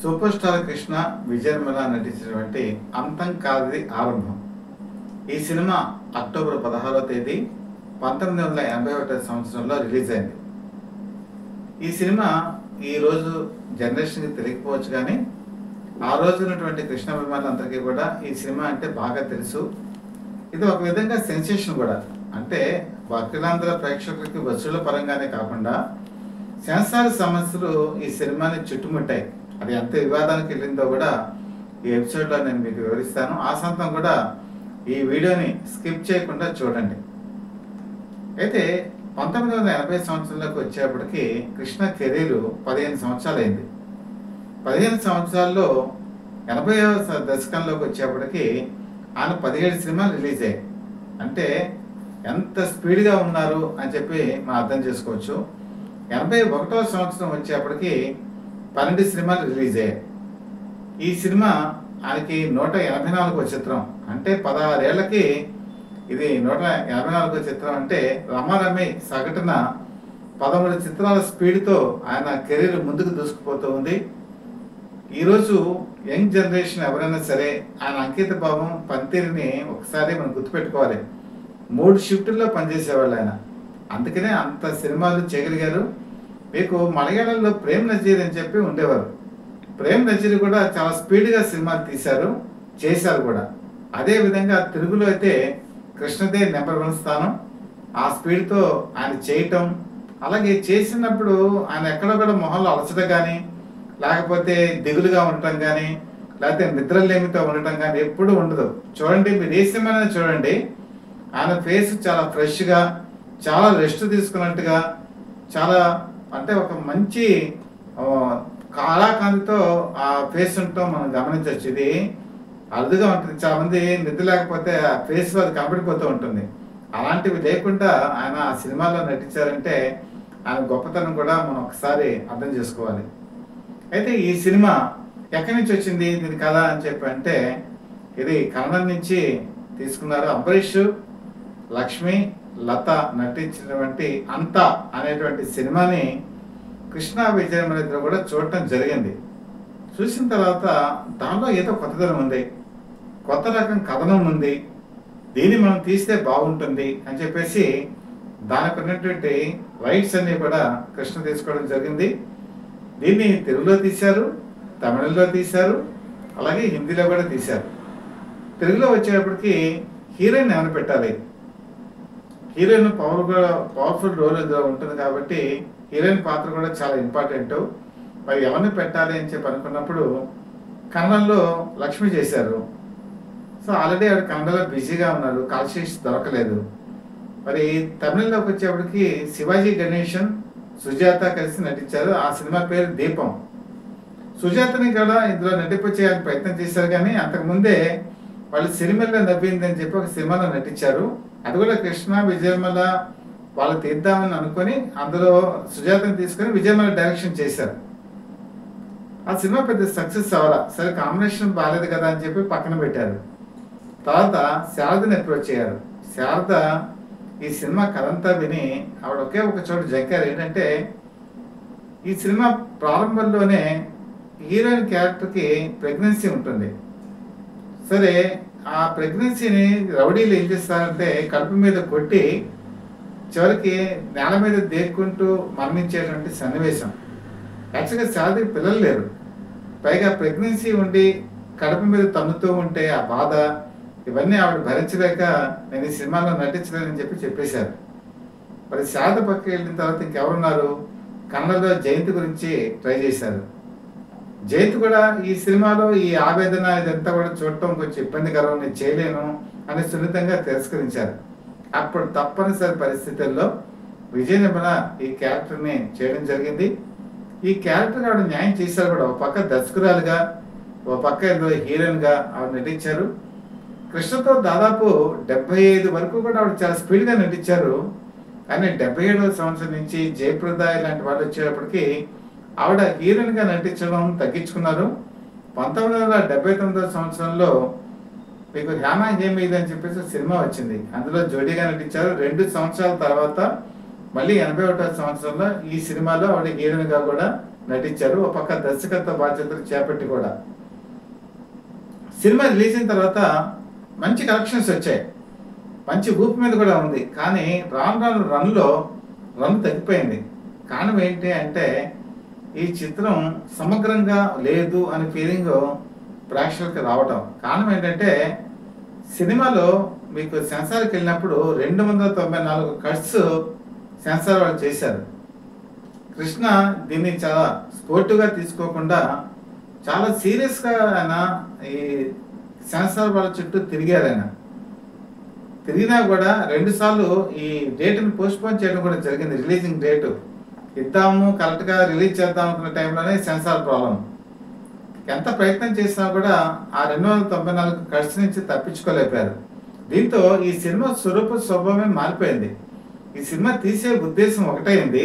Super star Krishna Vijaya Nirmala నటించినటువంటి అంతం కాదిది ఆరంభం. ఈ సినిమా అక్టోబర్ 16వ తేదీ 1981 సంవత్సరంలో రిలీజ్ అయింది. ఈ సినిమా ఈ రోజు జనరేషన్కి తెలియకపోవచ్చు, కానీ ఆ రోజు ఉన్నటువంటి కృష్ణ అభిమానులందరికీ కూడా ఈ సినిమా అంటే బాగా తెలుసు. ఇది ఒక విధంగా సెన్సేషన్ కూడా. అంటే అఖిలాంధ్ర ప్రేక్షకులకి వసూళ్ల పరంగానే కాకుండా సెన్సార్ సమస్యలు ఈ సినిమాని చుట్టుముట్టాయి. అది ఎంత వివాదానికి వెళ్ళిందో కూడా ఈ ఎపిసోడ్లో నేను మీకు వివరిస్తాను. ఆ సొంతం కూడా ఈ వీడియోని స్కిప్ చేయకుండా చూడండి. అయితే 1980 సంవత్సరంలోకి వచ్చేప్పటికి కృష్ణ కెరీర్ 15 సంవత్సరాలు అయింది. 15 సంవత్సరాల్లో 80వ దశకంలోకి వచ్చేప్పటికి ఆయన 17 సినిమాలు రిలీజ్ అయ్యాయి. అంటే ఎంత స్పీడ్గా ఉన్నారు అని చెప్పి మనం అర్థం చేసుకోవచ్చు. 81వ సంవత్సరం వచ్చేప్పటికి 12 సినిమాలు రిలీజ్ అయ్యాయి. ఈ సినిమా ఆయనకి 184వ చిత్రం. అంటే 16 ఏళ్లకి ఇది 184వ చిత్రం. అంటే రమారమి సగటున 13 చిత్రాల స్పీడ్తో ఆయన కెరీర్ ముందుకు దూసుకుపోతూ ఉంది. ఈరోజు యంగ్ జనరేషన్ ఎవరైనా సరే ఆయన అంకిత భావం పనితీరుని ఒకసారి మనం గుర్తుపెట్టుకోవాలి. 3 షిఫ్టుల్లో పనిచేసేవాళ్ళు ఆయన. అందుకనే అంత సినిమాలు చేయగలిగారు. మీకు మలయాళంలో ప్రేమ్ నజీర్ అని చెప్పి ఉండేవారు. ప్రేమ్ నజీర్ కూడా చాలా స్పీడ్గా సినిమాలు తీశారు, చేశారు కూడా. అదేవిధంగా తెలుగులో అయితే కృష్ణదే నెంబర్ 1 స్థానం. ఆ స్పీడ్తో ఆయన చేయటం, అలాగే చేసినప్పుడు ఆయన ఎక్కడో కూడా మొహంలో అలసట కానీ, లేకపోతే దిగులుగా ఉండటం కానీ, లేకపోతే నిద్రలేమితో ఉండటం కానీ ఎప్పుడు ఉండదు. చూడండి, మీరు ఏ సినిమానే చూడండి, ఆయన ఫేస్ చాలా ఫ్రెష్గా, చాలా రెస్ట్ తీసుకున్నట్టుగా, చాలా అంటే ఒక మంచి కాళాకాంతితో ఆ ఫేస్ ఉండటం మనం గమనించవచ్చు. ఇది అరుదుగా ఉంటుంది. చాలా మంది నిద్ర లేకపోతే ఆ ఫేస్ అది కనపడిపోతూ ఉంటుంది. అలాంటివి లేకుండా ఆయన ఆ సినిమాలో నటించారంటే ఆయన గొప్పతనం కూడా మనం ఒకసారి అర్థం చేసుకోవాలి. అయితే ఈ సినిమా ఎక్కడి నుంచి వచ్చింది, దీని కథ అని చెప్పి అంటే ఇది కన్నడ నుంచి తీసుకున్నారు. అంబరీష్, లక్ష్మి, లత నటించినటువంటి అంత అనేటువంటి సినిమాని కృష్ణ విజయనిర్మల ఇద్దరు కూడా చూడటం జరిగింది. చూసిన తర్వాత దానిలో ఏదో కొత్తదనం ఉంది, కొత్త రకం కథనం ఉంది, దీన్ని మనం తీస్తే బాగుంటుంది అని చెప్పేసి దానికి ఉన్నటువంటి రైట్స్ అన్ని కూడా కృష్ణ తీసుకోవడం జరిగింది. దీన్ని తెలుగులో తీశారు, తమిళంలో తీశారు, అలాగే హిందీలో కూడా తీశారు. తెలుగులో వచ్చేటప్పటికి హీరోయిన్ ఏమైనా పెట్టాలి. హీరోయిన్ పవర్ఫుల్ రోల్ ఇందులో ఉంటుంది కాబట్టి హీరోయిన్ పాత్ర కూడా చాలా ఇంపార్టెంట్. మరి ఎవరిని పెట్టాలి అని చెప్పి అనుకున్నప్పుడు కన్నడలో లక్ష్మి చేశారు. సో ఆల్రెడీ ఆవిడ కన్నడలో బిజీగా ఉన్నారు, కాల్ షీట్స్ దొరకలేదు. మరి తమిళంలోకి వచ్చేప్పటికి శివాజీ గణేశన్, సుజాత కలిసి నటించారు. ఆ సినిమా పేరు దీపం. సుజాతని కూడా ఇందులో నటింపచేయాలని ప్రయత్నం చేశారు, కానీ అంతకుముందే వాళ్ళు సినిమాలో నవ్వింది అని చెప్పి ఒక సినిమాలో నటించారు. అది కూడా కృష్ణ విజయనిర్మల వాళ్ళు తీద్దామని అనుకుని అందులో సుజాతని తీసుకొని విజయనిర్మల డైరెక్షన్ చేశారు. ఆ సినిమా పెద్ద సక్సెస్ అవ్వాలా, సరే కాంబినేషన్ బాగాలేదు కదా అని చెప్పి పక్కన పెట్టారు. తర్వాత శారదని అప్రోచ్ అయ్యారు. శారద ఈ సినిమా కథంతా విని ఆవిడ ఒకే ఒక చోట జంకారు. ఏంటంటే ఈ సినిమా ప్రారంభంలోనే హీరోయిన్ క్యారెక్టర్కి ప్రెగ్నెన్సీ ఉంటుంది. సరే ఆ ప్రెగ్నెన్సీని రౌడీలు ఏం చేస్తారంటే కడుపు మీద కొట్టి చివరికి నేల మీద దేక్కుంటూ మరణించేటువంటి సన్నివేశం. యాక్చువల్గా శారదకి పిల్లలు లేరు, పైగా ప్రెగ్నెన్సీ ఉండి కడుపు మీద తన్నుతూ ఉంటే ఆ బాధ ఇవన్నీ ఆవిడ భరించలేక నేను ఈ సినిమాలో నటించలేనని చెప్పేశారు. మరి శారద పక్కకి వెళ్ళిన తర్వాత ఇంకెవరున్నారు? కన్నడలో జయంతి గురించి ట్రై చేశారు. జయంతి కూడా ఈ సినిమాలో ఈ ఆవేదన ఇదంతా కూడా చూడటం కొంచెం ఇబ్బందికరం, నేను చేయలేను అని సున్నితంగా తిరస్కరించారు. అప్పుడు తప్పనిసరి పరిస్థితుల్లో విజయ నిర్మల ఈ క్యారెక్టర్ని చేయడం జరిగింది. ఈ క్యారెక్టర్ ఆవిడ న్యాయం చేశారు కూడా. ఒక పక్క దర్శకురాలుగా, ఒక పక్క హీరోయిన్గా ఆవిడ నటించారు. కృష్ణతో దాదాపు 75 వరకు కూడా ఆవిడ చాలా స్పీడ్గా నటించారు. కానీ 77వ సంవత్సరం నుంచి జయప్రద ఇలాంటి వాళ్ళు వచ్చేటప్పటికి ఆవిడ హీరోయిన్గా నటించడం తగ్గించుకున్నారు. 1979వ సంవత్సరంలో మీకు హేమ హేమీద్ అని చెప్పేసి సినిమా వచ్చింది. అందులో జోడీగా నటించారు. 2 సంవత్సరాల తర్వాత మళ్ళీ 81వ సంవత్సరంలో ఈ సినిమాలో ఆవిడ హీరోయిన్గా కూడా నటించారు. ఒక పక్క దర్శకత్వ బాధ్యతలు చేపట్టి కూడా. సినిమా రిలీజ్ అయిన తర్వాత మంచి కలెక్షన్స్ వచ్చాయి, మంచి ఊపు మీద కూడా ఉంది. కానీ రాను రాను రన్ తగ్గిపోయింది. కారణం ఏంటి అంటే ఈ చిత్రం సమగ్రంగా లేదు అనే ఫీలింగ్ ప్రేక్షకులకు రావటం. కారణం ఏంటంటే సినిమాలో మీకు సెన్సార్కి వెళ్ళినప్పుడు 294 కట్స్ సెన్సార్ వాళ్ళు చేశారు. కృష్ణ దీన్ని చాలా స్పోర్టివ్గా తీసుకోకుండా చాలా సీరియస్గా ఆయన ఈ సెన్సార్ వాళ్ళ చుట్టూ తిరిగారు. ఆయన తిరిగినా కూడా 2 సార్లు ఈ డేట్ని పోస్ట్పోన్ చేయడం కూడా జరిగింది. రిలీజింగ్ డేటు ఇద్దాము, కరెక్ట్గా రిలీజ్ చేద్దాం అనుకున్న టైంలోనే సెన్సార్ ప్రాబ్లం. ఎంత ప్రయత్నం చేసినా కూడా ఆ 294 కట్స్ నుంచి తప్పించుకోలేకపోయారు. దీంతో ఈ సినిమా స్వభావమే మారిపోయింది. ఈ సినిమా తీసే ఉద్దేశం ఒకటైంది,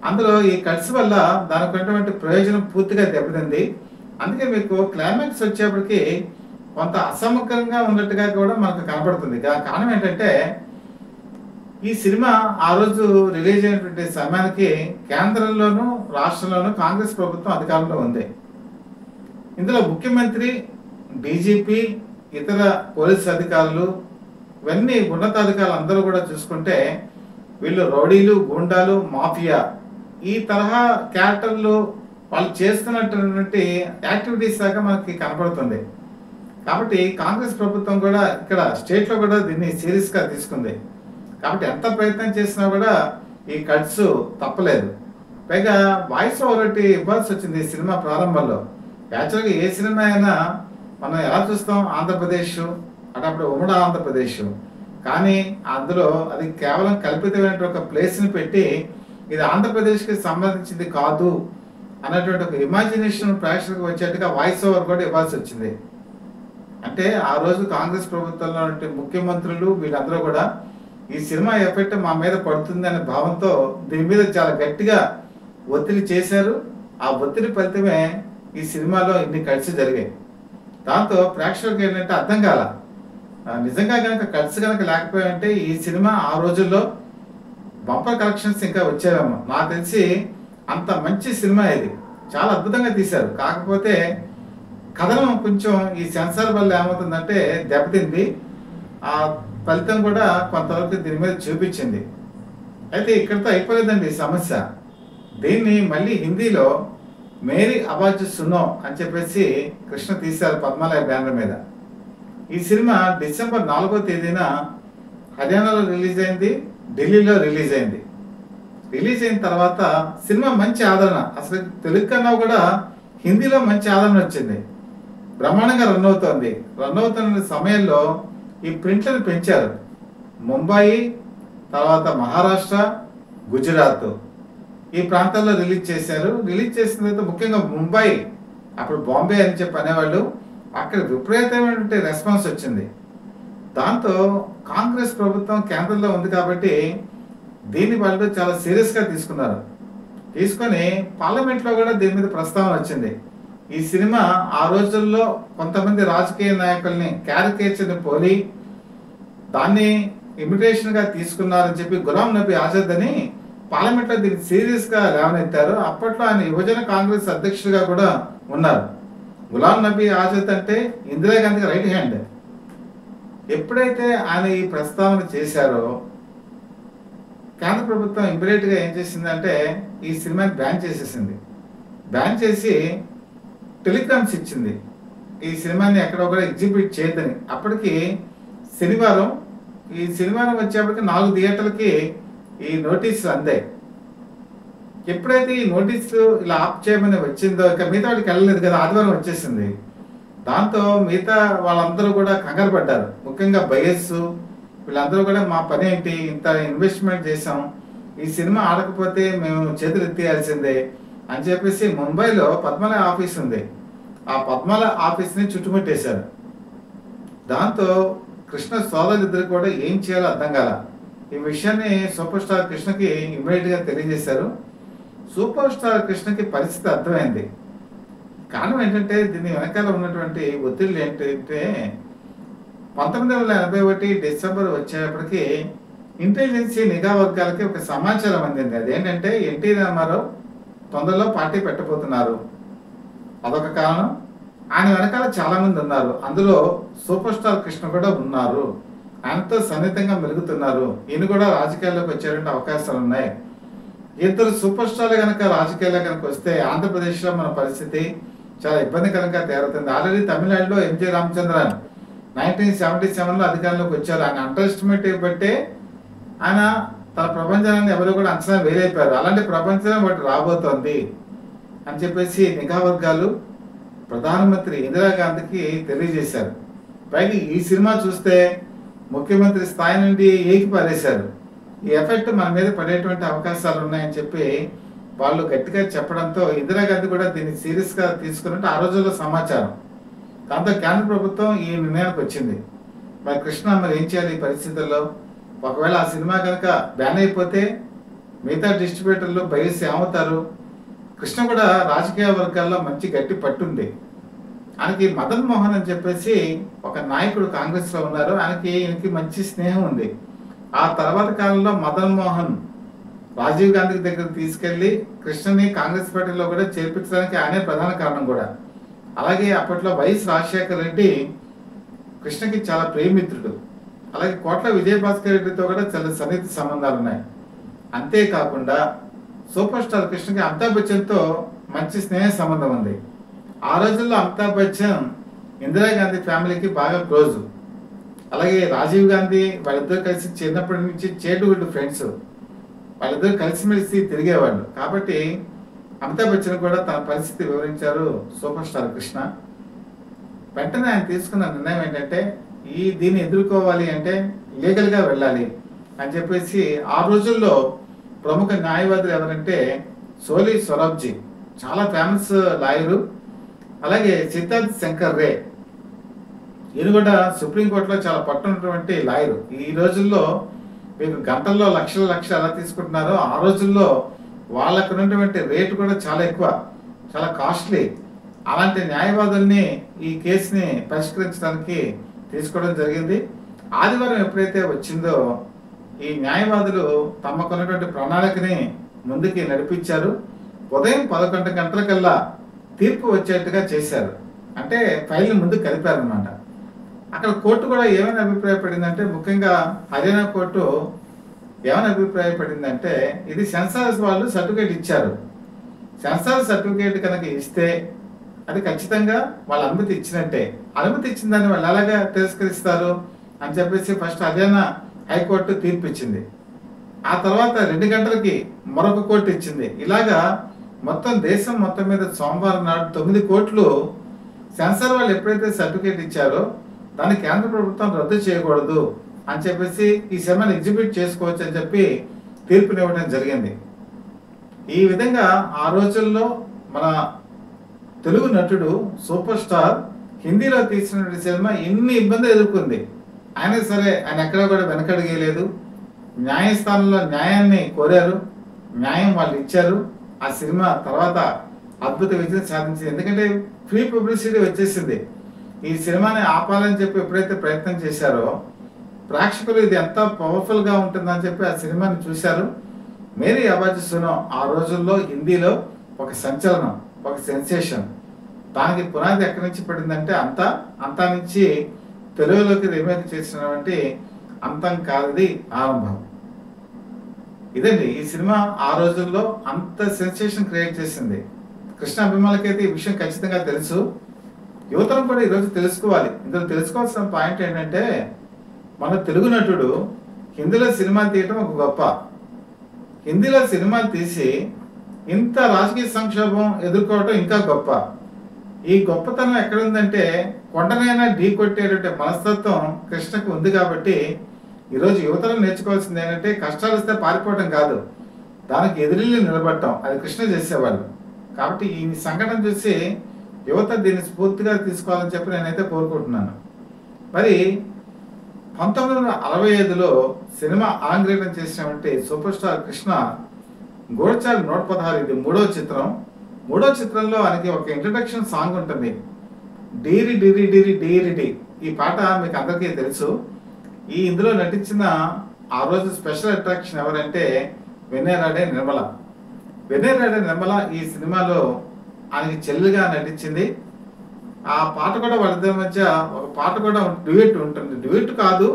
అందులో ఈ కట్స్ వల్ల దానికి ఉన్నటువంటి ప్రయోజనం పూర్తిగా దెబ్బతింది. అందుకే మీకు క్లైమాక్స్ వచ్చేప్పటికి కొంత అసమగ్రంగా ఉన్నట్టుగా కూడా మనకు కనపడుతుంది. కారణం ఏంటంటే ఈ సినిమా ఆ రోజు రిలీజ్ అయినటువంటి సమయానికి కేంద్రంలోనూ రాష్ట్రంలోనూ కాంగ్రెస్ ప్రభుత్వం అధికారంలో ఉంది. ఇందులో ముఖ్యమంత్రి, డీజీపీ, ఇతర పోలీసు అధికారులు, ఇవన్నీ ఉన్నతాధికారులు అందరూ కూడా చూసుకుంటే వీళ్ళు రౌడీలు, గూండాలు, మాఫియా ఈ తరహా క్యారెక్టర్లు వాళ్ళు చేస్తున్నటువంటి యాక్టివిటీస్ దాకా మనకి కనపడుతుంది. కాబట్టి కాంగ్రెస్ ప్రభుత్వం కూడా ఇక్కడ స్టేట్లో కూడా దీన్ని సీరియస్గా తీసుకుంది. కాబట్టి ఎంత ప్రయత్నం చేసినా కూడా ఈ కట్స్ తప్పలేదు. పైగా వాయిస్ ఓవర్ ఒకటి ఇవ్వాల్సి వచ్చింది ఈ సినిమా ప్రారంభంలో. యాక్చువల్గా ఏ సినిమా అయినా మనం ఎలా చూస్తాం, ఆంధ్రప్రదేశ్ అటప్పుడు ఉమ్మడి ఆంధ్రప్రదేశ్, కానీ అందులో అది కేవలం కల్పితమైన ఒక ప్లేస్ని పెట్టి ఇది ఆంధ్రప్రదేశ్కి సంబంధించింది కాదు అన్నటువంటి ఒక ఇమాజినేషన్ ప్రేక్షకులకు వచ్చేట్టుగా వాయిస్ ఓవర్ కూడా ఇవ్వాల్సి వచ్చింది. అంటే ఆ రోజు కాంగ్రెస్ ప్రభుత్వంలో ముఖ్యమంత్రులు వీళ్ళందరూ కూడా ఈ సినిమా ఎఫెక్ట్ మా మీద పడుతుంది అనే భావంతో దీని మీద చాలా గట్టిగా ఒత్తిడి చేశారు. ఆ ఒత్తిడి ఫలితమే ఈ సినిమాలో ఇన్ని కట్స్ జరిగాయి. దాంతో ప్రేక్షకులకు ఏంటంటే అర్థం కాల, నిజంగా కనుక కట్స్ కనుక లేకపోయాయంటే ఈ సినిమా ఆ రోజుల్లో బంపర్ కలెక్షన్స్ ఇంకా వచ్చేవేమో. నాకు తెలిసి అంత మంచి సినిమా ఇది, చాలా అద్భుతంగా తీశారు. కాకపోతే కథనం కొంచెం ఈ సెన్సార్ వల్ల ఏమవుతుందంటే దెబ్బతింది. ఆ ఫలితం కూడా కొంతవరకు దీని మీద చూపించింది. అయితే ఇక్కడితో అయిపోలేదండి ఈ సమస్య. దీన్ని మళ్ళీ హిందీలో మేరీ ఆవాజ్ సునో అని చెప్పేసి కృష్ణ తీశారు పద్మాలయ బ్యానర్ మీద. ఈ సినిమా డిసెంబర్ 4వ తేదీన హర్యానాలో రిలీజ్ అయింది, ఢిల్లీలో రిలీజ్ అయింది. రిలీజ్ అయిన తర్వాత సినిమా మంచి ఆదరణ, అసలు తెలుగు కన్నా కూడా హిందీలో మంచి ఆదరణ వచ్చింది. బ్రహ్మాండంగా రన్ అవుతుంది. రన్ అవుతున్న సమయంలో ఈ ప్రింట్లను పెంచారు. ముంబాయి, తర్వాత మహారాష్ట్ర, గుజరాత్ ఈ ప్రాంతాల్లో రిలీజ్ చేశారు. రిలీజ్ చేసిన తర్వాత ముఖ్యంగా ముంబై, అప్పుడు బాంబే అని చెప్పి అనేవాళ్ళు, అక్కడ విపరీతమైనటువంటి రెస్పాన్స్ వచ్చింది. దాంతో కాంగ్రెస్ ప్రభుత్వం కేంద్రంలో ఉంది కాబట్టి దీన్ని వాళ్ళు చాలా సీరియస్గా తీసుకున్నారు. తీసుకొని పార్లమెంట్లో కూడా దీని మీద ప్రస్తావన వచ్చింది. ఈ సినిమా ఆ రోజుల్లో కొంతమంది రాజకీయ నాయకుల్ని క్యారికేచర్ని పోలి దాన్ని ఇమిటేషన్గా తీసుకున్నారని చెప్పి గులాం నబీ ఆజాద్ అని పార్లమెంట్లో దీన్ని సీరియస్గా లేవనెత్తారు. అప్పట్లో ఆయన యువజన కాంగ్రెస్ అధ్యక్షుడిగా కూడా ఉన్నారు. గులాం నబీ ఆజాద్ అంటే ఇందిరాగాంధీకి రైట్ హ్యాండ్. ఎప్పుడైతే ఆయన ఈ ప్రస్తావన చేశారో కేంద్ర ప్రభుత్వం ఇమ్మీడియట్గా ఏం చేసిందంటే ఈ సినిమాని బ్యాన్ చేసేసింది. బ్యాన్ చేసి టెలిగ్రామ్స్ ఇచ్చింది. ఈ సినిమాని ఎక్కడ కూడా ఎగ్జిబిట్ చేయొద్దని. అప్పటికి శనివారం వచ్చేప్పటికి 4 థియేటర్లకి ఈ నోటీసులు అందాయి. ఎప్పుడైతే ఈ నోటీసులు ఇలా ఆఫ్ చేయమని వచ్చిందో ఇక మిగతా వాటికి వెళ్ళలేదు కదా, ఆదివారం వచ్చేసింది. దాంతో మిగతా వాళ్ళందరూ కూడా కంగారు పడ్డారు. ముఖ్యంగా బయస్ వీళ్ళందరూ కూడా మా పని ఏంటి, ఇంత ఇన్వెస్ట్మెంట్ చేసాం, ఈ సినిమా ఆడకపోతే మేము చేతులు ఎత్తేయాల్సిందే అని చెప్పేసి ముంబైలో పద్మల ఆఫీస్ ఉంది, ఆ పద్మల ఆఫీస్ని చుట్టుముట్టేశారు. దాంతో కృష్ణ సోదరులిద్దరు కూడా ఏం చేయాలో అర్థం కాల. ఈ విషయాన్ని సూపర్ స్టార్ కృష్ణకి ఇమ్మీడియట్గా తెలియజేశారు. సూపర్ స్టార్ కృష్ణకి పరిస్థితి అర్థమైంది. కారణం ఏంటంటే దీని వెనకాల ఉన్నటువంటి ఒత్తిళ్ళు ఏంటంటే 1981 డిసెంబర్ వచ్చేటప్పటికి ఇంటెలిజెన్సీ నిఘా వర్గాలకి ఒక సమాచారం అందింది. అదేంటంటే ఎన్టీ రామారావు తొందరలో పార్టీ పెట్టబోతున్నారు, అదొక కారణం. ఆయన వెనకాల చాలా మంది ఉన్నారు, అందులో సూపర్ స్టార్ కృష్ణ కూడా ఉన్నారు, ఆయనతో సన్నిహితంగా మెలుగుతున్నారు, ఈయన కూడా రాజకీయాల్లోకి వచ్చేటువంటి అవకాశాలు ఉన్నాయి. ఇద్దరు సూపర్ స్టార్లు కనుక రాజకీయాల్లో కనుక వస్తే ఆంధ్రప్రదేశ్లో మన పరిస్థితి చాలా ఇబ్బందికరంగా తేరుతుంది. ఆల్రెడీ తమిళనాడులో ఎంజి రామచంద్రన్ 1977లో అధికారంలోకి వచ్చారు. ఆయన అండర్ ఎస్టిమేట్ బట్టే ఆయన తన ప్రపంచాన్ని ఎవరు కూడా అంచనా వేరైపోయారు. అలాంటి ప్రపంచం ఒకటి రాబోతోంది అని చెప్పేసి నిఘా వర్గాలు ప్రధానమంత్రి ఇందిరాగాంధీకి తెలియజేశారు. పైగా ఈ సినిమా చూస్తే ముఖ్యమంత్రి స్థాయి నుండి ఏకి పారేశారు. ఈ ఎఫెక్ట్ మన మీద పడేటువంటి అవకాశాలు ఉన్నాయని చెప్పి వాళ్ళు గట్టిగా చెప్పడంతో ఇందిరాగాంధీ కూడా దీన్ని సీరియస్గా తీసుకున్నట్టు ఆ రోజుల్లో సమాచారం. దాంతో కేంద్ర ప్రభుత్వం ఈ నిర్ణయానికి వచ్చింది. మరి కృష్ణ మరి ఏం చేయాలి ఈ పరిస్థితుల్లో? ఒకవేళ ఆ సినిమా కనుక బ్యాన్ అయిపోతే మిగతా డిస్ట్రిబ్యూటర్లు బయస్ ఏమవుతారు? కృష్ణ కూడా రాజకీయ వర్గాల్లో మంచి గట్టి పట్టుంది. ఆయనకి మదన్ మోహన్ అని చెప్పేసి ఒక నాయకుడు కాంగ్రెస్లో ఉన్నారు, ఈయనకి మంచి స్నేహం ఉంది. ఆ తర్వాత కాలంలో మదన్ మోహన్ రాజీవ్ గాంధీ దగ్గర తీసుకెళ్లి కృష్ణని కాంగ్రెస్ పార్టీలో కూడా చేర్పించడానికి ఆయనే ప్రధాన కారణం కూడా. అలాగే అప్పట్లో వైఎస్ రాజశేఖర రెడ్డి కృష్ణకి చాలా ప్రియమిత్రుడు. అలాగే కోట్ల విజయభాస్కర్ రెడ్డితో కూడా చాలా సన్నిహిత సంబంధాలు ఉన్నాయి. అంతేకాకుండా సూపర్ స్టార్ కృష్ణకి అమితాబ్ బచ్చన్తో మంచి స్నేహ సంబంధం ఉంది. ఆ రోజుల్లో అమితాబ్ బచ్చన్ ఇందిరాగాంధీ ఫ్యామిలీకి బాగా క్లోజు. అలాగే రాజీవ్ గాంధీ వాళ్ళిద్దరు కలిసి చిన్నప్పటి నుంచి చైల్డ్హుడ్ ఫ్రెండ్స్, వాళ్ళిద్దరు కలిసిమెలిసి తిరిగేవాళ్ళు. కాబట్టి అమితాబ్ బచ్చన్ కూడా తన పరిస్థితి వివరించారు సూపర్ స్టార్ కృష్ణ. వెంటనే ఆయన తీసుకున్న నిర్ణయం ఏంటంటే దీన్ని ఎదుర్కోవాలి అంటే లీగల్గా వెళ్ళాలి అని చెప్పేసి ఆ రోజుల్లో ప్రముఖ న్యాయవాదులు ఎవరంటే సోలి సొరాబ్జీ, చాలా ఫేమస్ లాయరు. అలాగే సిద్ధార్థ్ శంకర్ రే, ఈయన కూడా సుప్రీంకోర్టులో చాలా పట్టున్నటువంటి లాయరు. ఈ రోజుల్లో మీకు గంటల్లో లక్షలు ఎలా తీసుకుంటున్నారో ఆ రోజుల్లో వాళ్ళకు ఉన్నటువంటి రేటు కూడా చాలా ఎక్కువ, చాలా కాస్ట్లీ. అలాంటి న్యాయవాదుల్ని ఈ కేసుని పరిష్కరించడానికి తీసుకోవడం జరిగింది. ఆదివారం ఎప్పుడైతే వచ్చిందో ఈ న్యాయవాదులు తమకున్నటువంటి ప్రణాళికని ముందుకి నడిపించారు. ఉదయం 11 గంటలకల్లా తీర్పు వచ్చేట్టుగా చేశారు. అంటే ఫైల్ని ముందుకు కలిపారనమాట. అక్కడ కోర్టు కూడా ఏమైనా అభిప్రాయపడిందంటే, ముఖ్యంగా హర్యానా కోర్టు ఏమైనా అభిప్రాయపడిందంటే ఇది సెన్సార్ వాళ్ళు సర్టిఫికేట్ ఇచ్చారు. సెన్సార్ సర్టిఫికేట్ కనుక ఇస్తే అది ఖచ్చితంగా వాళ్ళ అనుమతి ఇచ్చినట్టే. అనుమతి ఇచ్చిన దాన్ని వాళ్ళు ఎలాగా తిరస్కరిస్తారు అని చెప్పేసి ఫస్ట్ హర్యానా హైకోర్టు తీర్పు ఇచ్చింది. ఆ తర్వాత 2 గంటలకి మరొక కోర్టు ఇచ్చింది. ఇలాగా మొత్తం దేశం మొత్తం మీద సోమవారం నాడు 9 కోట్లు సెన్సార్ వాళ్ళు ఎప్పుడైతే సర్టిఫికేట్ ఇచ్చారో దాన్ని కేంద్ర ప్రభుత్వం రద్దు చేయకూడదు అని చెప్పేసి ఈ సినిమాని ఎగ్జిబిట్ చేసుకోవచ్చు అని చెప్పి తీర్పునివ్వడం జరిగింది. ఈ విధంగా ఆ రోజుల్లో మన తెలుగు నటుడు సూపర్ స్టార్ హిందీలో తీసిన సినిమా ఎన్ని ఇబ్బందులు ఎదుర్కొంది. అయినా సరే ఆయన ఎక్కడ కూడా వెనకడిగేయలేదు. న్యాయస్థానంలో న్యాయాన్ని కోరారు, న్యాయం వాళ్ళు ఇచ్చారు. ఆ సినిమా తర్వాత అద్భుత విజయం సాధించింది. ఎందుకంటే ఫ్రీ పబ్లిసిటీ వచ్చేసింది. ఈ సినిమాని ఆపాలని చెప్పి ఎప్పుడైతే ప్రయత్నం చేశారో ప్రేక్షకులు ఇది ఎంత పవర్ఫుల్గా ఉంటుందని చెప్పి ఆ సినిమాని చూశారు. మేరీ ఆవాజ్ సునో ఆ రోజుల్లో హిందీలో ఒక సంచలనం, ఒక సెన్సేషన్. దానికి పునాది ఎక్కడి నుంచి పడిందంటే అంతా నుంచి తెలుగులోకి రీమేక్ చేసినటువంటి అంతం కాదది ఆరంభం. ఇదండి ఈ సినిమా ఆ రోజుల్లో అంత సెన్సేషన్ క్రియేట్ చేసింది. కృష్ణ అభిమానులకైతే ఈ విషయం ఖచ్చితంగా తెలుసు. యువతరం కూడా ఈరోజు తెలుసుకోవాలి. ఇందులో తెలుసుకోవాల్సిన పాయింట్ ఏంటంటే, మన తెలుగు నటుడు హిందీలో సినిమాలు తీయటం ఒక గొప్ప. హిందీలో సినిమాలు తీసి ఇంత రాజకీయ సంక్షోభం ఎదుర్కోవటం ఇంకా గొప్ప. ఈ గొప్పతనం ఎక్కడుందంటే, కొండనైనా ఢీ కొట్టేటట్టు మనస్తత్వం కృష్ణకు ఉంది. కాబట్టి ఈరోజు యువతరం నేర్చుకోవాల్సింది ఏంటంటే, కష్టాలు వస్తే పారిపోవటం కాదు, దానికి ఎదురెళ్ళి నిలబడటం. అది కృష్ణ చేసేవాళ్ళు. కాబట్టి ఈ సంఘటన చూసి యువత దీన్ని స్ఫూర్తిగా తీసుకోవాలని చెప్పి నేనైతే కోరుకుంటున్నాను. మరి 1965లో సినిమా ఆంగ్రేయటం చేసినటువంటి సూపర్ స్టార్ కృష్ణ గూఢచారి 116 ఇది మూడో చిత్రం. మూడో చిత్రంలో ఆయనకి ఒక ఇంట్రడక్షన్ సాంగ్ ఉంటుంది, డీరి డిరి డిరి డీరిడి. ఈ పాట మీకు అందరికీ తెలుసు. ఇందులో నటించిన ఆ రోజు స్పెషల్ అట్రాక్షన్ ఎవరంటే వెన్నెరాడే నిర్మల. వెన్నెరాడే నిర్మల ఈ సినిమాలో ఆయనకి చెల్లిగా నటించింది. ఆ పాట కూడా వాళ్ళిద్దరి మధ్య ఒక పాట కూడా డ్యూయట్ ఉంటుంది. డ్యూయట్ కాదు,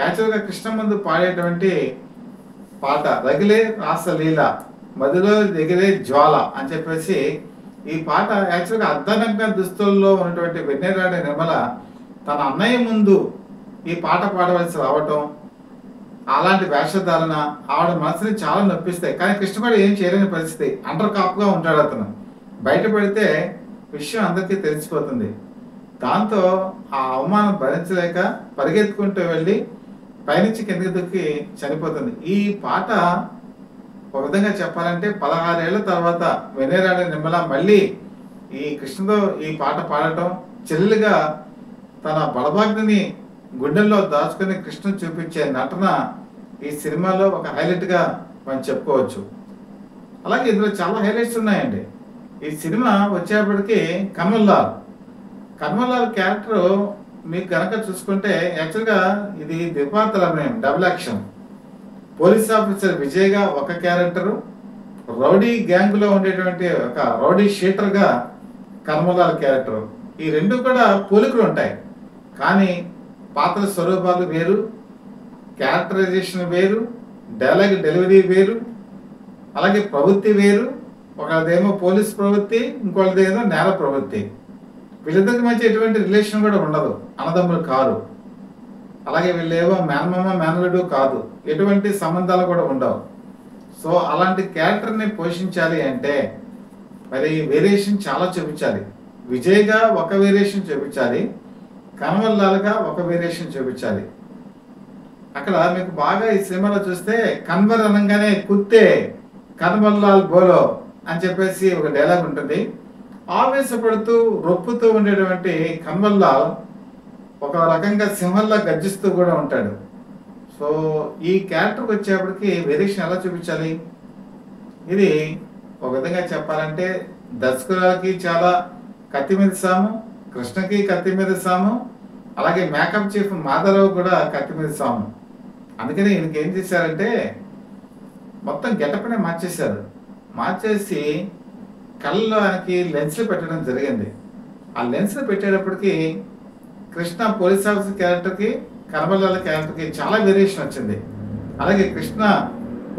యాక్చువల్గా కృష్ణ ముందు పాడేటువంటి పాట రగిలే రాసలీల మదిలో దిగిలే జ్వాల అని చెప్పేసి ఈ పాట యాక్చువల్గా అర్ధనగ్న దుస్తుల్లో ఉన్నటువంటి వెన్నెరాడే నిర్మల తన అన్నయ్య ముందు ఈ పాట పాడవలసి రావటం, అలాంటి వేషధారణ ఆవిడ మనసుని చాలా నొప్పిస్తాయి. కానీ కృష్ణ కూడా ఏం చేయలేని పరిస్థితి. అండర్ కాప్గా ఉంటాడు అతను. బయటపడితే విషయం అందరికీ తెలిసిపోతుంది. దాంతో ఆ అవమానం భరించలేక పరిగెత్తుకుంటూ వెళ్ళి పైనుంచి కిందకి దుక్కి చనిపోతుంది. ఈ పాట ఒక విధంగా చెప్పాలంటే 16 ఏళ్ల తర్వాత వెన్నెరాడే నిర్మల మళ్ళీ ఈ కృష్ణతో ఈ పాట పాడటం, చెల్లెలుగా తన బలభాగ్ని గుండెల్లో దాచుకుని కృష్ణ చూపించే నటన ఈ సినిమాలో ఒక హైలైట్గా మనం చెప్పుకోవచ్చు. అలాగే ఇందులో చాలా హైలైట్స్ ఉన్నాయండి. ఈ సినిమా వచ్చేప్పటికి కన్వల్ లాల్ క్యారెక్టర్ మీకు కనుక చూసుకుంటే యాక్చువల్గా ఇది ద్విపాత్రమయం, డబుల్ యాక్షన్. పోలీస్ ఆఫీసర్ విజయ్గా ఒక క్యారెక్టరు, రౌడీ గ్యాంగ్లో ఉండేటువంటి ఒక రౌడీ షీటర్గా కన్వల్ లాల్ క్యారెక్టర్. ఈ రెండు కూడా పోలికలు ఉంటాయి, కానీ పాత్ర స్వరూపాలు వేరు, క్యారెక్టరైజేషన్ వేరు, డైలాగ్ డెలివరీ వేరు, అలాగే ప్రవృత్తి వేరు. ఒకదేమో పోలీస్ ప్రవృత్తి, ఇంకోటిదేమో నేర ప్రవృత్తి. వీళ్ళిద్దరికి మధ్య ఎటువంటి రిలేషన్ కూడా ఉండదు, అన్నదమ్ములు కాదు. అలాగే వీళ్ళేమో మేనమామ మేనలుడు కాదు, ఎటువంటి సంబంధాలు కూడా ఉండవు. సో అలాంటి క్యారెక్టర్ని పోషించాలి అంటే మరి వేరియేషన్ చాలా చూపించాలి. విజయ్గా ఒక వేరియేషన్ చూపించాలి, కన్వల్ లాల్గా ఒక వేరియేషన్ చూపించాలి. అక్కడ మీకు బాగా ఈ సినిమాలో చూస్తే కన్వర్ అనగానే కుత్తే కన్వల్ లాల్ బోలో అని చెప్పేసి ఒక డైలాగ్ ఉంటుంది. ఆవేశపడుతూ రొప్పుతూ ఉండేటువంటి కన్వల్ లాల్ ఒక రకంగా సింహంలా గర్జిస్తూ కూడా ఉంటాడు. సో ఈ క్యారెక్టర్కి వచ్చేప్పటికి వేరియేషన్ ఎలా చూపించాలి? ఇది ఒక విధంగా చెప్పాలంటే దర్శకురాలకి చాలా కత్తి మీద సాము, కృష్ణకి కత్తి మీద సాము, అలాగే మేకప్ చీఫ్ మాధవరావు కూడా కత్తి మీద సాము. అందుకని ఈయనకి ఏం చేశారంటే మొత్తం గెటప్నే మార్చేసి కళ్ళలో ఆయనకి లెన్స్లు పెట్టడం జరిగింది. ఆ లెన్స్లు పెట్టేటప్పటికి కృష్ణ పోలీస్ ఆఫీసర్ క్యారెక్టర్కి, కన్వల్ లాల్ క్యారెక్టర్కి చాలా వేరియేషన్ వచ్చింది. అలాగే కృష్ణ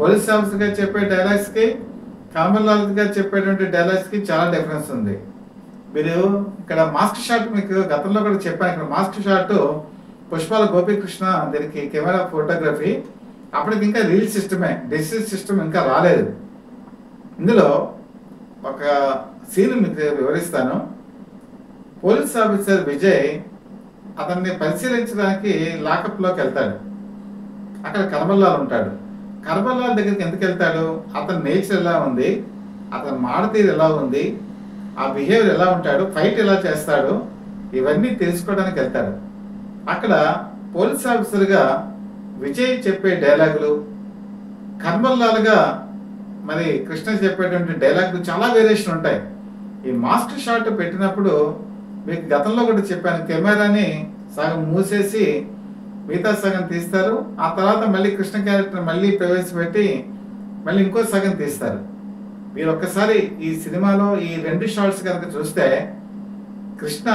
పోలీస్ ఆఫీసర్గా చెప్పే డైలాగ్స్కి, కన్వల్ లాల్గా చెప్పేటువంటి డైలాగ్స్కి చాలా డిఫరెన్స్ ఉంది. మీరు ఇక్కడ మాస్క్ షాట్ మీకు గతంలో కూడా చెప్పాను. ఇక్కడ మాస్క్ షాట్ పుష్పాల గోపీకృష్ణ దీనికి కెమెరా ఫోటోగ్రఫీ. అప్పటికి ఇంకా రీల్ సిస్టమే, డిజిటల్ సిస్టమ్ ఇంకా రాలేదు. ఇందులో ఒక సీన్ మీకు వివరిస్తాను. పోలీస్ ఆఫీసర్ విజయ్ అతన్ని పరిశీలించడానికి లాకప్లోకి వెళ్తాడు. అక్కడ కన్వల్ లాల్ ఉంటాడు. కన్వల్ లాల్ దగ్గరికి ఎందుకు వెళ్తాడు? అతని నేచర్ ఎలా ఉంది, అతని మాడతీరు ఎలా ఉంది, ఆ బిహేవియర్ ఎలా ఉంటాడు, ఫైట్ ఎలా చేస్తాడు, ఇవన్నీ తెలుసుకోవడానికి వెళ్తాడు. అక్కడ పోలీస్ ఆఫీసర్గా విజయ్ చెప్పే డైలాగులు, కన్వల్ లాల్గా మరి కృష్ణ చెప్పేటువంటి డైలాగులు చాలా వేరియేషన్ ఉంటాయి. ఈ మాస్క్ షాట్ పెట్టినప్పుడు మీకు గతంలో కూడా చెప్పాను, కెమెరాని సగం మూసేసి మిగతా సగం తీస్తారు. ఆ తర్వాత మళ్ళీ కృష్ణ క్యారెక్టర్ మళ్ళీ ప్రవేశపెట్టి మళ్ళీ ఇంకో సగం తీస్తారు. మీరు ఒక్కసారి ఈ సినిమాలో ఈ రెండు షార్ట్స్ కనుక చూస్తే కృష్ణ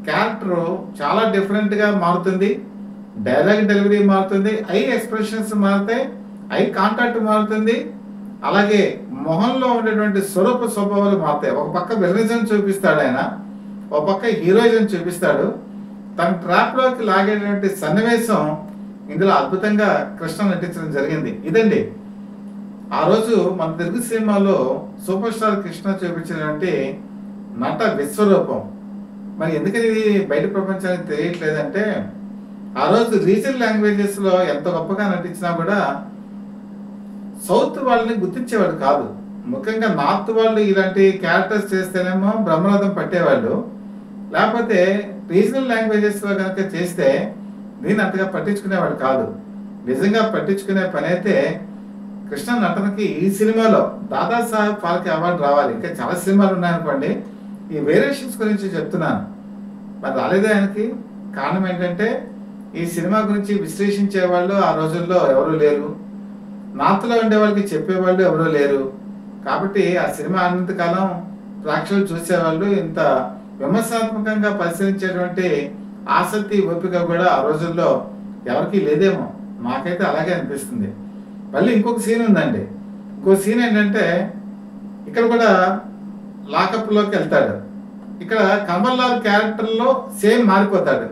క్యారెక్టర్ చాలా డిఫరెంట్గా మారుతుంది, డైలాగ్ డెలివరీ మారుతుంది, ఐ ఎక్స్ప్రెషన్స్ మారుతాయి, ఐ కాంటాక్ట్ మారుతుంది, అలాగే మొహంలో ఉండేటువంటి స్వరూప స్వభావాలు మారుతాయి. ఒక పక్క విలనిజం చూపిస్తాడు ఆయన, ఓ పక్క హీరోయిజం చూపిస్తాడు, తన ట్రాప్లోకి లాగేటువంటి సన్నివేశం ఇందులో అద్భుతంగా కృష్ణ నటించడం జరిగింది. ఇదండి ఆ రోజు మన తెలుగు సినిమాలో సూపర్ స్టార్ కృష్ణ చూపించినటువంటి నట విశ్వరూపం. మరి ఎందుకని ఇది బయట ప్రపంచానికి తెలియట్లేదంటే, ఆ రోజు రీజనల్ లాంగ్వేజెస్లో ఎంత గొప్పగా నటించినా కూడా సౌత్ వాళ్ళని గుర్తించేవాడు కాదు. ముఖ్యంగా నార్త్ వాళ్ళు ఇలాంటి క్యారెక్టర్స్ చేస్తేనేమో బ్రహ్మరథం పట్టేవాళ్ళు, లేకపోతే రీజనల్ లాంగ్వేజెస్లో కనుక చేస్తే దీన్ని అంతగా పట్టించుకునేవాడు కాదు. నిజంగా పట్టించుకునే పని అయితే కృష్ణ నటనకి ఈ సినిమాలో దాదాసాహెబ్ ఫాల్కే అవార్డు రావాలి. ఇంకా చాలా సినిమాలు ఉన్నాయనుకోండి, ఈ వేరియేషన్స్ గురించి చెప్తున్నాను. మరి రాలేదే ఆయనకి. కారణం ఏంటంటే ఈ సినిమా గురించి విశ్లేషించే వాళ్ళు ఆ రోజుల్లో ఎవరూ లేరు, నార్త్లో ఉండే వాళ్ళకి చెప్పేవాళ్ళు ఎవరూ లేరు. కాబట్టి ఆ సినిమా అనంతకాలం ప్రేక్షకులు చూసేవాళ్ళు ఇంత విమర్శనాత్మకంగా పరిశీలించేటువంటి ఆసక్తి ఓపిక కూడా ఆ రోజుల్లో ఎవరికి లేదేమో, నాకైతే అలాగే అనిపిస్తుంది. మళ్ళీ ఇంకొక సీన్ ఉందండి. ఇంకో సీన్ ఏంటంటే ఇక్కడ కూడా లాకప్లోకి వెళ్తాడు. ఇక్కడ కమల్ లాల్ క్యారెక్టర్లో సేమ్ మారిపోతాడు.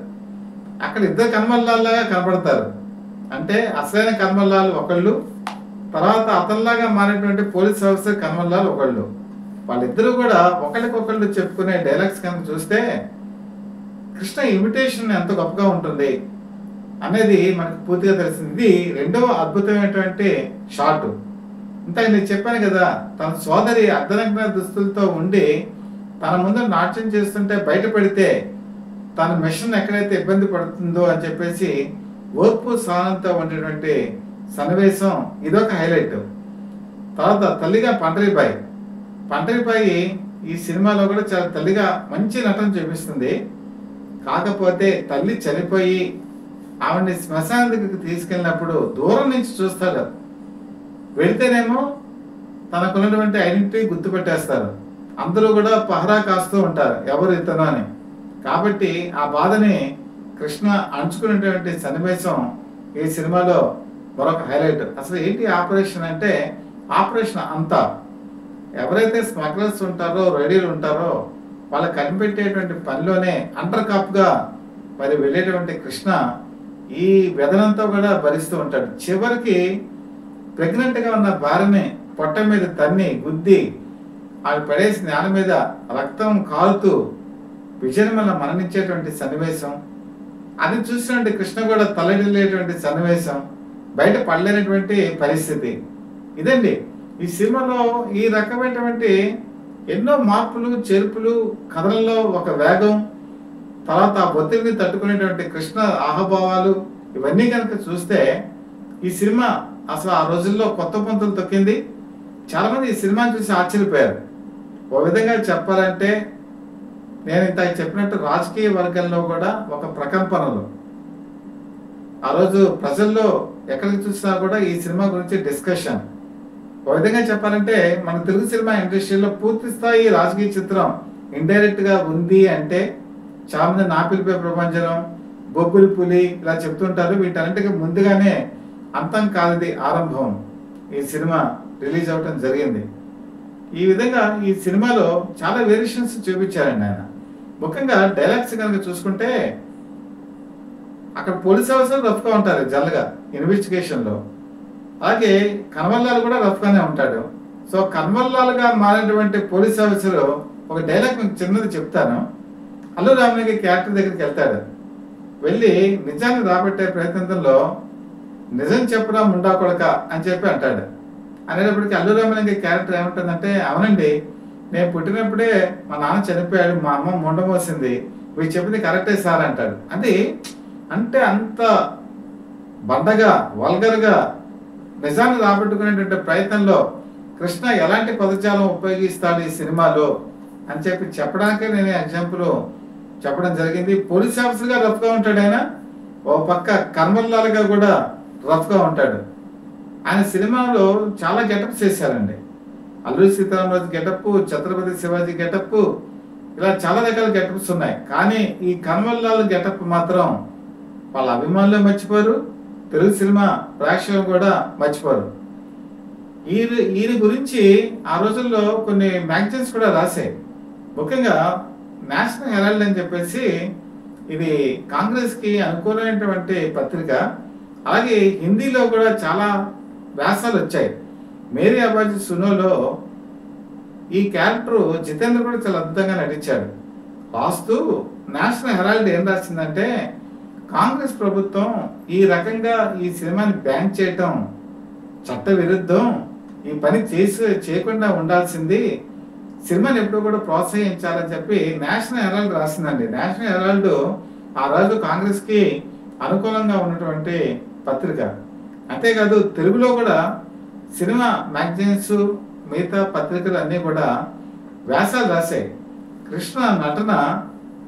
అక్కడ ఇద్దరు కమల్ లాల్ లాగా కనపడతారు. అంటే అసలైన కమల్ లాల్ ఒకళ్ళు, తర్వాత అతనిలాగా మారినటువంటి పోలీస్ ఆఫీసర్ కమల్ లాల్ ఒకళ్ళు. వాళ్ళిద్దరూ కూడా ఒకళ్ళకొకళ్ళు చెప్పుకునే డైలాగ్స్ కనుక చూస్తే కృష్ణ ఇమిటేషన్ ఎంత గొప్పగా ఉంటుంది అనేది మనకు పూర్తిగా తెలిసింది. ఇది రెండవ అద్భుతమైనటువంటి షాట్. ఇంత నేను చెప్పాను కదా, తన సోదరి అర్ధనగ్న దుస్తులతో ఉండి తన ముందు నాట్యం చేస్తుంటే బయటపడితే తన మిషన్ ఎక్కడైతే ఇబ్బంది పడుతుందో అని చెప్పేసి ఓర్పు సహనంతో ఉండేటువంటి సన్నివేశం ఇదొక హైలైట్. తర్వాత తల్లిగా పంటరిబాయి ఈ సినిమాలో కూడా చాలా తల్లిగా మంచి నటన చూపిస్తుంది. కాకపోతే తల్లి చనిపోయి ఆవిడ్ని శ్మశాన దగ్గరికి తీసుకెళ్ళినప్పుడు దూరం నుంచి చూస్తాడు. వెళితేనేమో తనకున్నటువంటి ఐడెంటిటీ గుర్తుపెట్టేస్తారు. అందరూ కూడా పహరా కాస్తూ ఉంటారు ఎవరు ఇతను అని. కాబట్టి ఆ బాధని కృష్ణ అంచుకునేటువంటి సన్నివేశం ఈ సినిమాలో మరొక హైలైట్. అసలు ఏంటి ఆపరేషన్ అంటే, ఆపరేషన్ అంతా ఎవరైతే స్మగ్లర్స్ ఉంటారో, రెడీలు ఉంటారో వాళ్ళకి కనిపెట్టేటువంటి పనిలోనే అండర్ కాప్గా మరి వెళ్ళేటువంటి కృష్ణ ఈ వ్యధనంతా కూడా భరిస్తూ ఉంటాడు. చివరికి ప్రెగ్నెంట్గా ఉన్న భార్యని పొట్ట మీద తన్ని గుద్ది ఆమె పడేసి నేల మీద రక్తం కారుతూ విజయనిమల మరణించేటువంటి సన్నివేశం, అది చూసినటువంటి కృష్ణ కూడా తలడిల్లేటువంటి సన్నివేశం, బయట పడలేనటువంటి పరిస్థితి. ఇదండి ఈ సినిమాలో ఈ రకమైనటువంటి ఎన్నో మార్పులు చేర్పులు, కథలలో ఒక వేగం, తర్వాత ఆ ఒత్తిడిని తట్టుకునేటువంటి కృష్ణ ఆహభావాలు, ఇవన్నీ కనుక చూస్తే ఈ సినిమా అసలు ఆ రోజుల్లో కొత్త పంతులు తొక్కింది. చాలామంది ఈ సినిమాని చూసి ఆశ్చర్యపోయారు. ఓ విధంగా చెప్పాలంటే నేను ఇంత చెప్పినట్టు రాజకీయ వర్గంలో కూడా ఒక ప్రకంపనలు, ఆ రోజు ప్రజల్లో ఎక్కడికి చూసినా కూడా ఈ సినిమా గురించి డిస్కషన్. ఒక విధంగా చెప్పాలంటే మన తెలుగు సినిమా ఇండస్ట్రీలో పూర్తి స్థాయి రాజకీయ చిత్రం ఇండైరెక్ట్ గా ఉంది అంటే చాలా మంది నాపిలిపై ప్రపంచం, బొబ్బులి పులి ఇలా చెప్తుంటారు. వీటన్నిటికీ ముందుగానే అంతం కానిది ఆరంభం ఈ సినిమా రిలీజ్ అవటం జరిగింది. ఈ విధంగా ఈ సినిమాలో చాలా వేరియేషన్స్ చూపించారండి ఆయన. ముఖ్యంగా డైలాగ్స్ కనుక చూసుకుంటే అక్కడ పోలీస్ ఆఫీసర్ రఫ్గా ఉంటారు జనరల్గా ఇన్వెస్టిగేషన్లో. అలాగే కన్వల్లాల్ కూడా రఫ్గానే ఉంటాడు. సో కన్వల్లాల్గా మారినటువంటి పోలీస్ ఆఫీసర్ ఒక డైలాగ్ మీకు చిన్నది చెప్తాను. అల్లు రామలింగ క్యారెక్టర్ దగ్గరికి వెళ్తాడు. వెళ్ళి నిజాన్ని రాబట్టే ప్రయత్నంలో నిజం చెప్పరా ముండా కొడక అని చెప్పి అంటాడు. అనేటప్పటికీ అల్లు రామలింగ క్యారెక్టర్ ఏమంటుందంటే, అవునండి నేను పుట్టినప్పుడే మా నాన్న చనిపోయాడు, మా అమ్మ మొండమోసింది, మీరు చెప్పింది కరెక్టే సార్ అంటాడు. అది అంటే అంత బండగా వల్గర్గా నిజాన్ని రాబట్టుకునేటువంటి ప్రయత్నంలో కృష్ణ ఎలాంటి పదజాలం ఉపయోగిస్తాడు ఈ సినిమాలో అని చెప్పి చెప్పడానికే నేను ఎగ్జాంపుల్ చెప్పడం జరిగింది. పోలీస్ ఆఫీసర్గా రఫ్గా ఉంటాడు ఆయన, ఓ పక్క కన్వల్లాల్గా కూడా రఫ్గా ఉంటాడు. ఆయన సినిమాలో చాలా గెటప్స్ చేశారండి. అల్లూరి సీతారామరాజు గెటప్, ఛత్రపతి శివాజీ గెటప్, ఇలా చాలా రకాల గెటప్స్ ఉన్నాయి. కానీ ఈ కన్వల్లాల్ గెటప్ మాత్రం వాళ్ళ అభిమానులు మర్చిపోరు, తెలుగు సినిమా ప్రేక్షకులు కూడా మర్చిపోరు. ఈయన గురించి ఆ రోజుల్లో కొన్ని మ్యాగజైన్స్ కూడా రాశాయి. ముఖ్యంగా నేషనల్ హెరాల్డ్ అని చెప్పేసి ఇది కాంగ్రెస్కి అనుకూలమైనటువంటి పత్రిక. అలాగే హిందీలో కూడా చాలా వ్యాసాలు వచ్చాయి. మేరీ ఆబాజీ సునోలో ఈ క్యారెక్టర్ జితేంద్ర కూడా చాలా అద్భుతంగా నటించాడు. వాస్తు నేషనల్ హెరాల్డ్ ఏం రాసిందంటే, కాంగ్రెస్ ప్రభుత్వం ఈ రకంగా ఈ సినిమాని బ్యాన్ చేయటం చట్ట విరుద్ధం, ఈ పని చేయకుండా ఉండాల్సింది, సినిమాని ఎప్పుడు కూడా ప్రోత్సహించాలని చెప్పి నేషనల్ హెరాల్డ్ రాసిందండి. నేషనల్ హెరాల్డ్ ఆ రోజు కాంగ్రెస్కి అనుకూలంగా ఉన్నటువంటి పత్రిక. అంతేకాదు తెలుగులో కూడా సినిమా మ్యాగజైన్స్ మిగతా పత్రికలు అన్నీ కూడా వ్యాసాలు రాశాయి. కృష్ణ నటన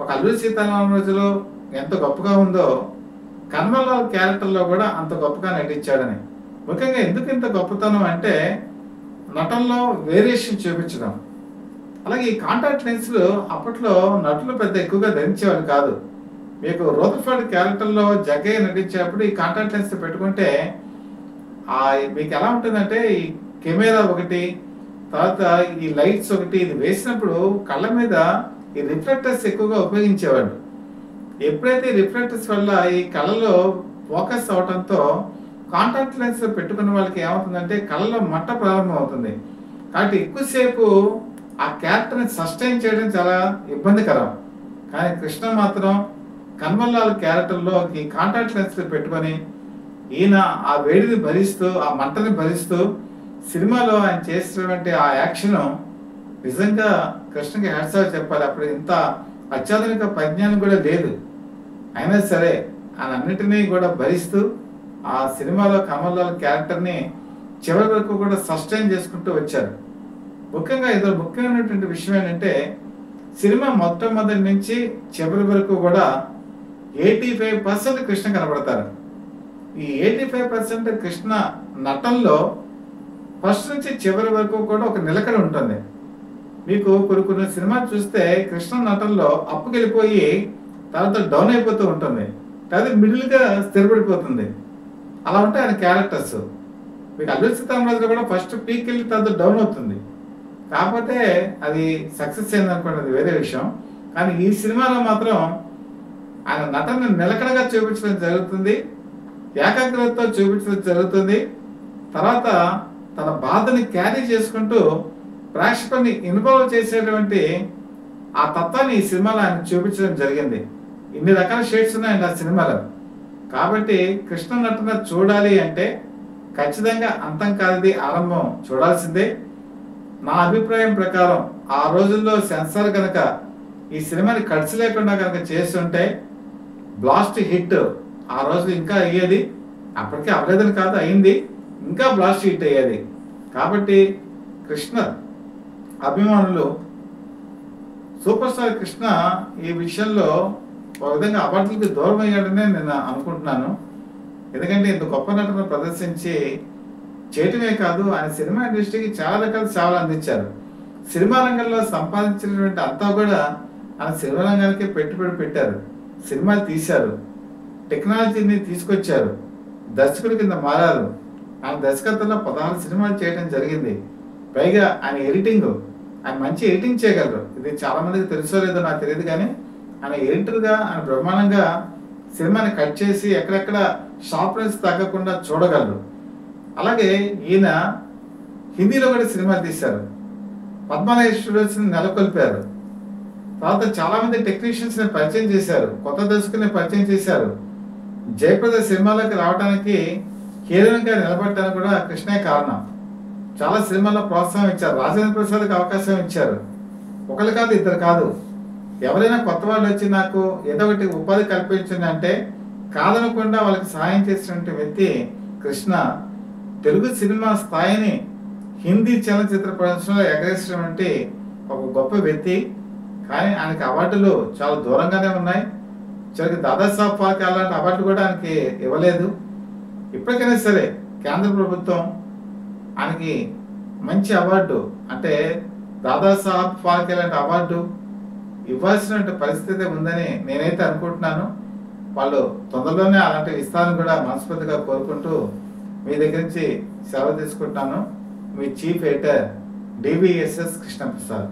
ఒక అల్లూరి సీతారామరాజులో ఎంత గొప్పగా ఉందో కన్వల్లాల్ క్యారెక్టర్లో కూడా అంత గొప్పగా నటించాడని. ముఖ్యంగా ఎందుకు ఇంత గొప్పతనం అంటే నటనలో వేరియేషన్ చూపించడం. అలాగే ఈ కాంటాక్ట్ లెన్స్లు అప్పట్లో నటులు పెద్ద ఎక్కువగా ధరించేవాళ్ళు కాదు. మీకు రూదర్ఫర్డ్ క్యారెక్టర్లో జగ్గయ్య నటించేటప్పుడు ఈ కాంటాక్ట్ లెన్స్ పెట్టుకుంటే మీకు ఎలా ఉంటుందంటే, ఈ కెమెరా ఒకటి, తర్వాత ఈ లైట్స్ ఒకటి, ఇది వేసినప్పుడు కళ్ళ మీద ఈ రిఫ్లెక్టర్స్ ఎక్కువగా ఉపయోగించేవాళ్ళు. ఎప్పుడైతే రిఫ్లెక్టర్స్ వల్ల ఈ కళ్ళలో ఫోకస్ అవడంతో కాంటాక్ట్ లెన్స్ పెట్టుకున్న వాళ్ళకి ఏమవుతుందంటే కళ్ళలో మంట ప్రారంభం అవుతుంది. కాబట్టి ఎక్కువసేపు ఆ క్యారెక్టర్ని సస్టైన్ చేయడం చాలా ఇబ్బందికరం. కానీ కృష్ణ మాత్రం కన్వల్లాల్ క్యారెక్టర్లో ఈ కాంటాక్ట్ లెన్స్ పెట్టుకొని ఈయన ఆ వేడిని భరిస్తూ, ఆ మంటని భరిస్తూ సినిమాలో ఆయన చేసినటువంటి ఆ యాక్షన్ నిజంగా కృష్ణకి హ్యాట్స్ ఆఫ్ చెప్పాలి. అప్పుడు ఇంత అత్యాధునిక పరిజ్ఞానం కూడా లేదు. అయినా సరే ఆయన అన్నిటినీ కూడా భరిస్తూ ఆ సినిమాలో కన్వల్లాల్ క్యారెక్టర్ని చివరి వరకు కూడా సస్టైన్ చేసుకుంటూ వచ్చారు. ముఖ్యంగా ఇందులో ముఖ్యమైనటువంటి విషయం ఏంటంటే, సినిమా మొట్టమొదటి నుంచి చివరి వరకు కూడా 85% కృష్ణ కనబడతారు. ఈ 85% కృష్ణ నటనలో ఫస్ట్ నుంచి చివరి వరకు కూడా ఒక నిలకడ ఉంటుంది. మీకు కొన్ని సినిమాలు చూస్తే కృష్ణ నటనలో అప్పుకెళ్ళిపోయి తర్వాత డౌన్ అయిపోతూ ఉంటుంది, తర్వాత మిడిల్గా స్థిరపడిపోతుంది. అలా ఉంటాయి ఆయన క్యారెక్టర్స్. మీకు అల్లూరి సీతారామరాజులో కూడా ఫస్ట్ పీక్ వెళ్ళి తర్వాత డౌన్ అవుతుంది. కాకపోతే అది సక్సెస్ అయింది అనుకోండి, అది వేరే విషయం. కానీ ఈ సినిమాలో మాత్రం ఆయన నటన నిలకడగా చూపించడం జరుగుతుంది, ఏకాగ్రతతో చూపించడం జరుగుతుంది. తర్వాత తన బాధని క్యారీ చేసుకుంటూ ప్రేక్షకుని ఇన్వాల్వ్ చేసేటువంటి ఆ తత్వాన్ని ఈ సినిమాలో ఆయన చూపించడం జరిగింది. ఇన్ని రకాల షేడ్స్ ఉన్నాయండి ఆ సినిమాలో. కాబట్టి కృష్ణ నటన చూడాలి అంటే ఖచ్చితంగా అంతం కానిది ఆరంభం చూడాల్సిందే. నా అభిప్రాయం ప్రకారం ఆ రోజుల్లో సెన్సార్ కనుక ఈ సినిమాని ఖర్చు లేకుండా కనుక చేస్తుంటే బ్లాస్ట్ హిట్ ఆ రోజు ఇంకా అయ్యేది. అప్పటికే అవ్వలేదని కాదు, అయింది, ఇంకా బ్లాస్ట్ హిట్ అయ్యేది. కాబట్టి కృష్ణ అభిమానులు సూపర్ స్టార్ కృష్ణ ఈ విషయంలో ఒక విధంగా అవార్డులకి దూరం అయ్యాడనే నేను అనుకుంటున్నాను. ఎందుకంటే ఇంత గొప్ప నటన ప్రదర్శించి చేయటమే కాదు, ఆయన సినిమా ఇండస్ట్రీకి చాలా రకాల సేవలు అందించారు. సినిమా రంగంలో సంపాదించినటువంటి అంతా కూడా ఆయన సినిమా రంగానికే పెట్టుబడి పెట్టారు. సినిమాలు తీశారు, టెక్నాలజీని తీసుకొచ్చారు, దర్శకుడి కింద మారారు. ఆయన దర్శకత్వంలో 16 సినిమాలు చేయడం జరిగింది. పైగా ఆయన ఎడిటింగ్, ఆయన మంచి ఎడిటింగ్ చేయగలరు. ఇది చాలా మందికి తెలుసో లేదో నాకు తెలియదు, కానీ ఆయన ఎడిటర్గా ఆయన బ్రహ్మాండంగా సినిమాని కట్ చేసి ఎక్కడెక్కడ షార్ప్నెస్ తగ్గకుండా చూడగలరు. అలాగే ఈయన హిందీలో కూడా సినిమాలు తీశారు, పద్మనాభ స్టూడియోస్ని నెలకొల్పారు. తర్వాత చాలామంది టెక్నీషియన్స్ని పరిచయం చేశారు, కొత్త దర్శకుల్ని పరిచయం చేశారు. జయప్రద సినిమాలోకి రావడానికి హీరోయిన్గా నిలబడటానికి కూడా కృష్ణే కారణం. చాలా సినిమాల్లో ప్రోత్సాహం ఇచ్చారు, రాజేంద్ర ప్రసాద్కి అవకాశం ఇచ్చారు. ఒకరు కాదు, ఇద్దరు కాదు. ఎవరైనా కొత్త వాళ్ళు వచ్చి నాకు ఏదో ఒకటి ఉపాధి కల్పించండి అంటే కాదనకుండా వాళ్ళకి సహాయం చేసినటువంటి వ్యక్తి కృష్ణ. తెలుగు సినిమా స్థాయిని హిందీ చలనచిత్ర ప్రదర్శనలో ఎగరేసినటువంటి ఒక గొప్ప వ్యక్తి. కానీ ఆయనకి అవార్డులు చాలా దూరంగానే ఉన్నాయి. చివరికి దాదాసాహెబ్ ఫాల్కే అలాంటి అవార్డు కూడా ఆయనకి ఇవ్వలేదు. ఇప్పటికైనా సరే కేంద్ర ప్రభుత్వం ఆయనకి మంచి అవార్డు, అంటే దాదాసాహెబ్ ఫాల్కే లాంటి అవార్డు ఇవ్వాల్సిన పరిస్థితి ఉందని నేనైతే అనుకుంటున్నాను. వాళ్ళు తొందరలోనే అలాంటివి ఇస్తారని కూడా మనస్ఫూర్తిగా కోరుకుంటూ మీ దగ్గర నుంచి సెలవు తీసుకుంటున్నాను. మీ చీఫ్ ఎడిటర్ డివిఎస్ఎస్ కృష్ణప్రసాద్.